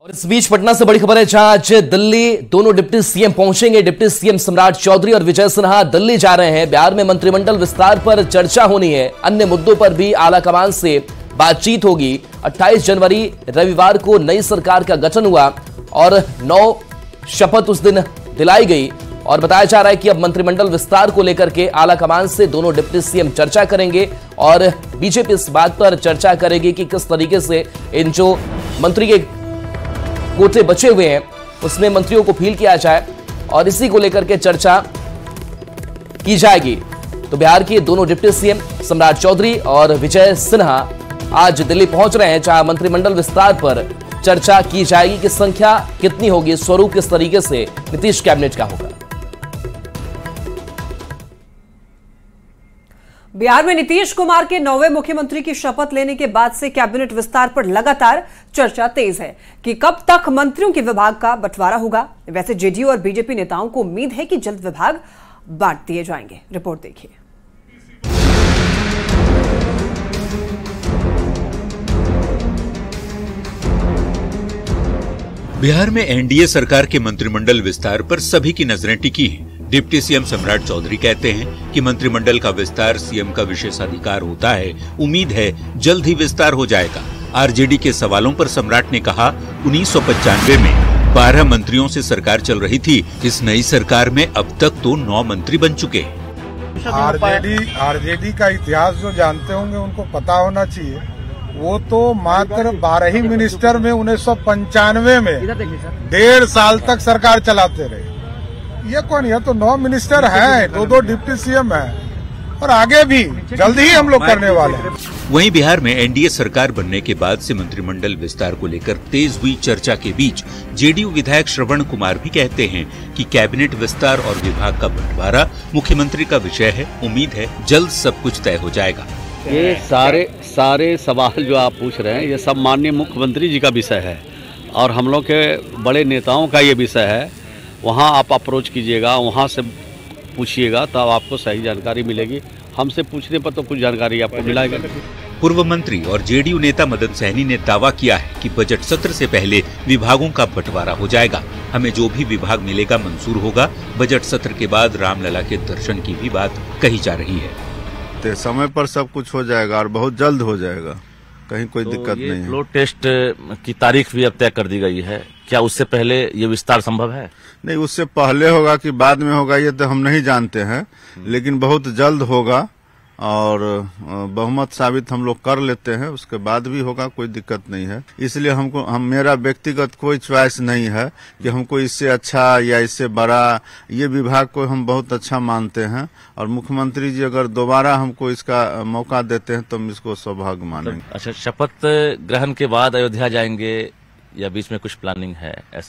और इस बीच पटना से बड़ी खबर है, जहां आज दिल्ली दोनों डिप्टी सीएम पहुंचेंगे। डिप्टी सीएम सम्राट चौधरी और विजय सिन्हा दिल्ली जा रहे हैं। बिहार में मंत्रिमंडल विस्तार पर चर्चा होनी है। अन्य मुद्दों पर भी आलाकमान से बातचीत होगी। 28 जनवरी रविवार को नई सरकार का गठन हुआ और 9 शपथ उस दिन दिलाई गई। और बताया जा रहा है कि अब मंत्रिमंडल विस्तार को लेकर के आलाकमान से दोनों डिप्टी सीएम चर्चा करेंगे और बीजेपी इस बात पर चर्चा करेगी कि किस तरीके से इन जो मंत्री के कोटे बचे हुए हैं उसमें मंत्रियों को फील किया जाए और इसी को लेकर के चर्चा की जाएगी। तो बिहार के दोनों डिप्टी सीएम सम्राट चौधरी और विजय सिन्हा आज दिल्ली पहुंच रहे हैं, जहां मंत्रिमंडल विस्तार पर चर्चा की जाएगी कि संख्या कितनी होगी, स्वरूप किस तरीके से नीतीश कैबिनेट का होगा। बिहार में नीतीश कुमार के 9वें मुख्यमंत्री की शपथ लेने के बाद से कैबिनेट विस्तार पर लगातार चर्चा तेज है कि कब तक मंत्रियों के विभाग का बंटवारा होगा। वैसे जेडीयू और बीजेपी नेताओं को उम्मीद है कि जल्द विभाग बांट दिए जाएंगे। रिपोर्ट देखिए। बिहार में एनडीए सरकार के मंत्रिमंडल विस्तार पर सभी की नजरें टिकी हैं। डिप्टी सीएम सम्राट चौधरी कहते हैं कि मंत्रिमंडल का विस्तार सीएम का विशेषाधिकार होता है। उम्मीद है जल्द ही विस्तार हो जाएगा। आरजेडी के सवालों पर सम्राट ने कहा, 1995 में 12 मंत्रियों से सरकार चल रही थी। इस नई सरकार में अब तक तो 9 मंत्री बन चुके हैं। आरजेडी का इतिहास जो जानते होंगे उनको पता होना चाहिए। वो तो मात्र 12 ही मिनिस्टर में 1995 में 1.5 साल तक सरकार चलाते रहे। ये कौन, ये तो 9 मिनिस्टर हैं, 2 डिप्टी सीएम हैं और आगे भी जल्दी ही हम लोग करने वाले हैं। वहीं बिहार में एनडीए सरकार बनने के बाद से मंत्रिमंडल विस्तार को लेकर तेज हुई चर्चा के बीच जेडीयू विधायक श्रवण कुमार भी कहते हैं कि कैबिनेट विस्तार और विभाग का बंटवारा मुख्यमंत्री का विषय है। उम्मीद है जल्द सब कुछ तय हो जाएगा। ये सारे सवाल जो आप पूछ रहे हैं ये सब माननीय मुख्यमंत्री जी का विषय है और हम लोग के बड़े नेताओं का ये विषय है। वहाँ आप अप्रोच कीजिएगा, वहाँ से पूछिएगा तब आपको सही जानकारी मिलेगी। हमसे पूछने पर तो कुछ जानकारी आपको मिलेगी। पूर्व मंत्री और जेडीयू नेता मदन सहनी ने दावा किया है कि बजट सत्र से पहले विभागों का बंटवारा हो जाएगा। हमें जो भी विभाग मिलेगा मंजूर होगा। बजट सत्र के बाद रामलला के दर्शन की भी बात कही जा रही है। समय पर सब कुछ हो जाएगा और बहुत जल्द हो जाएगा, कहीं कोई दिक्कत नहीं है। फ्लोर टेस्ट की तारीख भी अब तय कर दी गई है। क्या उससे पहले ये विस्तार संभव है? नहीं, उससे पहले होगा कि बाद में होगा ये तो हम नहीं जानते हैं, लेकिन बहुत जल्द होगा और बहुमत साबित हम लोग कर लेते हैं, उसके बाद भी होगा, कोई दिक्कत नहीं है। इसलिए मेरा व्यक्तिगत कोई च्वाइस नहीं है कि हमको इससे अच्छा या इससे बड़ा, ये विभाग को हम बहुत अच्छा मानते हैं और मुख्यमंत्री जी अगर दोबारा हमको इसका मौका देते हैं तो हम इसको सौभाग्य मानेंगे। अच्छा, शपथ ग्रहण के बाद अयोध्या जाएंगे या बीच में कुछ प्लानिंग है?